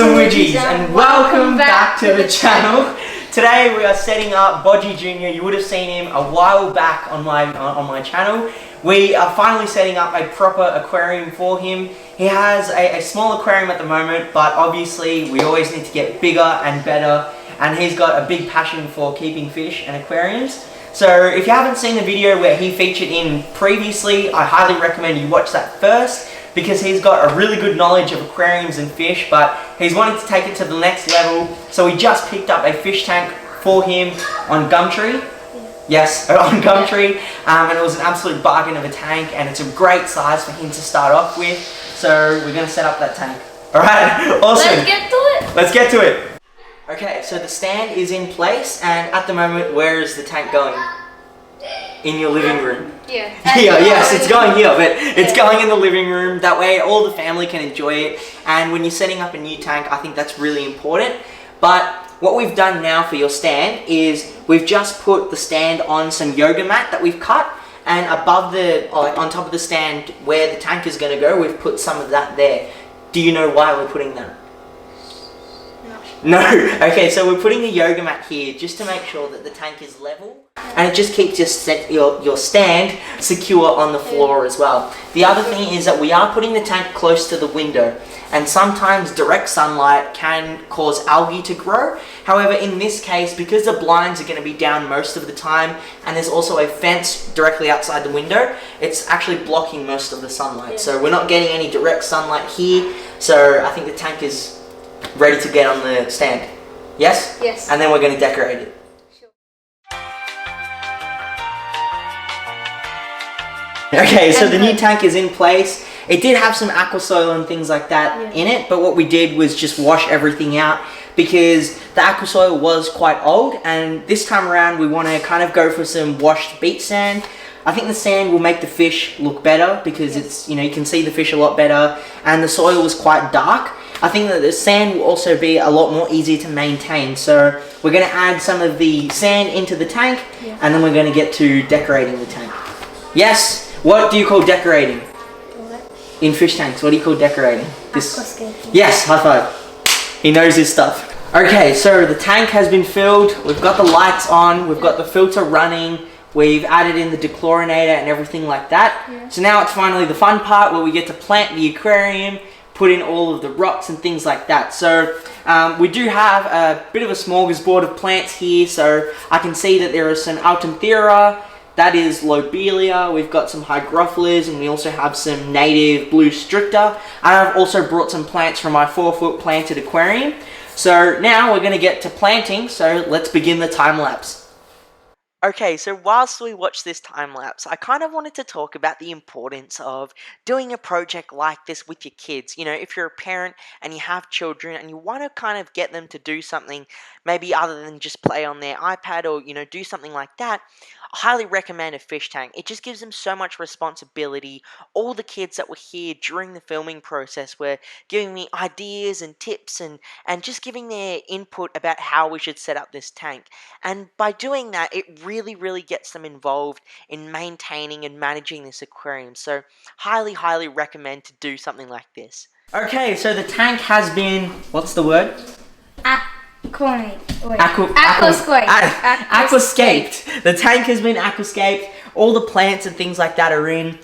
Bodgies and Widgies, and welcome back to the channel. Today we are setting up Bodgie Jr. You would have seen him a while back on my channel. We are finally setting up a proper aquarium for him. He has a small aquarium at the moment, but obviously we always need to get bigger and better, and he's got a big passion for keeping fish and aquariums. So if you haven't seen the video where he featured in previously, I highly recommend you watch that first, because he's got a really good knowledge of aquariums and fish, but he's wanting to take it to the next level. So we just picked up a fish tank for him on Gumtree. Yes, on Gumtree, and it was an absolute bargain of a tank, and it's a great size for him to start off with. So we're going to set up that tank. Alright, awesome. Let's get to it. Let's get to it. Okay, so the stand is in place, and at the moment, where is the tank going? In your living room. Yeah. Here, yes, it's going here, but it's going in the living room. That way all the family can enjoy it. And when you're setting up a new tank, I think that's really important. But what we've done now for your stand is we've just put the stand on some yoga mat that we've cut. And above on top of the stand where the tank is going to go, we've put some of that there. Do you know why we're putting that? No. Okay, so we're putting the yoga mat here just to make sure that the tank is level, and it just keeps your stand secure on the floor as well. The other thing is that we are putting the tank close to the window, and sometimes direct sunlight can cause algae to grow. However, in this case, because the blinds are going to be down most of the time, and there's also a fence directly outside the window, it's actually blocking most of the sunlight. So we're not getting any direct sunlight here, so I think the tank is ready to get on the stand. Yes? Yes. And then we're going to decorate it. Sure. Okay, so the new tank is in place. It did have some aqua soil and things like that in it, but what we did was just wash everything out because the aqua soil was quite old, and this time around we want to kind of go for some washed beach sand. I think the sand will make the fish look better because it's, you can see the fish a lot better, and the soil was quite dark. I think that the sand will also be a lot more easier to maintain. So we're going to add some of the sand into the tank, and then we're going to get to decorating the tank. Yes? What do you call decorating? What? In fish tanks, what do you call decorating? Aquascaping. Yes, high five. He knows his stuff. Okay, so the tank has been filled. We've got the lights on. We've got the filter running. We've added in the dechlorinator and everything like that. So now it's finally the fun part where we get to plant the aquarium, put in all of the rocks and things like that. So we do have a bit of a smorgasbord of plants here. So I can see that there are some Altanthera, that is Lobelia, we've got some Hygrophilus, and we also have some native blue stricta. And I've also brought some plants from my 4-foot planted aquarium. So now we're going to get to planting, so let's begin the time lapse. Okay, so whilst we watch this time-lapse, I kind of wanted to talk about the importance of doing a project like this with your kids. If you're a parent and you have children and you want to kind of get them to do something, maybe other than just play on their iPad or, do something like that, I highly recommend a fish tank. It just gives them so much responsibility. All the kids that were here during the filming process were giving me ideas and tips and just giving their input about how we should set up this tank. And by doing that, it really gets them involved in maintaining and managing this aquarium. So highly recommend to do something like this. Okay, so the tank has been, what's the word? Aquascaped. The tank has been aquascaped. All the plants and things like that are in.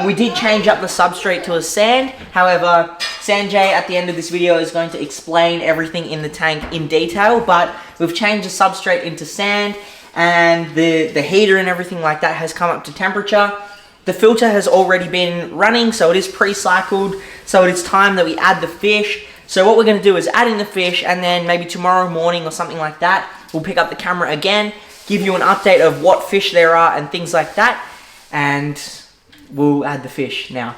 We did change up the substrate to a sand. However, Sanjay at the end of this video is going to explain everything in the tank in detail, but we've changed the substrate into sand, and the heater and everything like that has come up to temperature. The filter has already been running, so it is pre-cycled, so it is time that we add the fish. So what we're going to do is add in the fish, and then maybe tomorrow morning or something like that, we'll pick up the camera again, give you an update of what fish there are and things like that, and we'll add the fish now.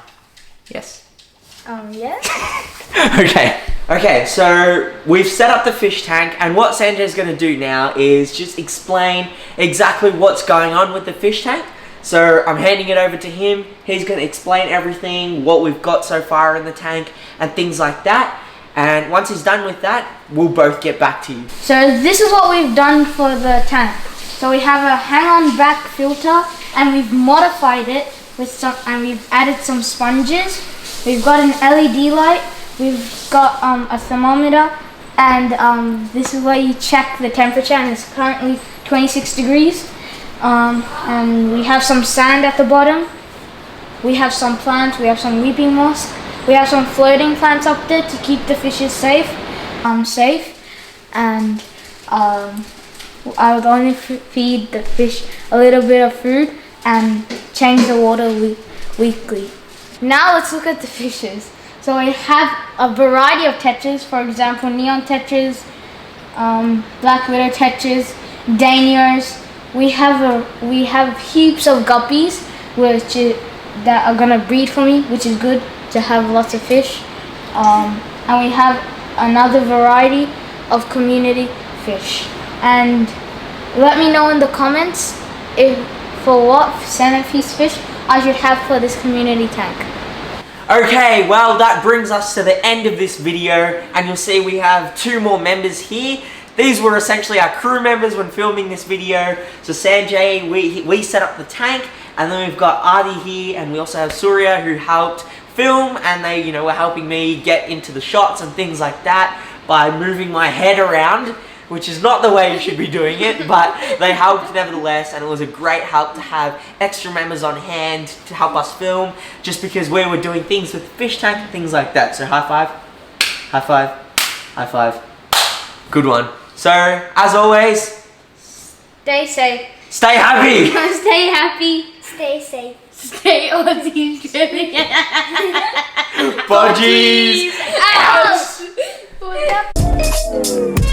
Yes? Yes. Okay, so we've set up the fish tank, and what Sanjay's going to do now is just explain exactly what's going on with the fish tank. So I'm handing it over to him. He's going to explain everything, what we've got so far in the tank and things like that. And once he's done with that, we'll both get back to you. So this is what we've done for the tank. So we have a hang-on back filter, and we've modified it with we've added some sponges. We've got an LED light we've got a thermometer, and this is where you check the temperature, and it's currently 26 degrees. And we have some sand at the bottom. We have some plants. We have some weeping moss. We have some floating plants up there to keep the fishes safe. And I would only feed the fish a little bit of food and change the water weekly. Now let's look at the fishes. So we have a variety of tetras, for example, neon tetras, black widow tetras, danios. We have heaps of guppies, that are gonna breed for me, which is good to have lots of fish. And we have another variety of community fish. And let me know in the comments for what centerpiece fish I should have for this community tank. Okay, well that brings us to the end of this video, and you'll see we have 2 more members here. These were essentially our crew members when filming this video. So Sanjay, we set up the tank, and then we've got Adi here, and we also have Surya who helped film, and they were helping me get into the shots and things like that by moving my head around, which is not the way you should be doing it, but they helped nevertheless, and it was a great help to have extra members on hand to help us film, just because we were doing things with the fish tank and things like that. So high five, high five, high five. Good one. So, as always, Stay safe. Stay happy. Stay happy. Stay safe. Stay Aussie. Bodgies out.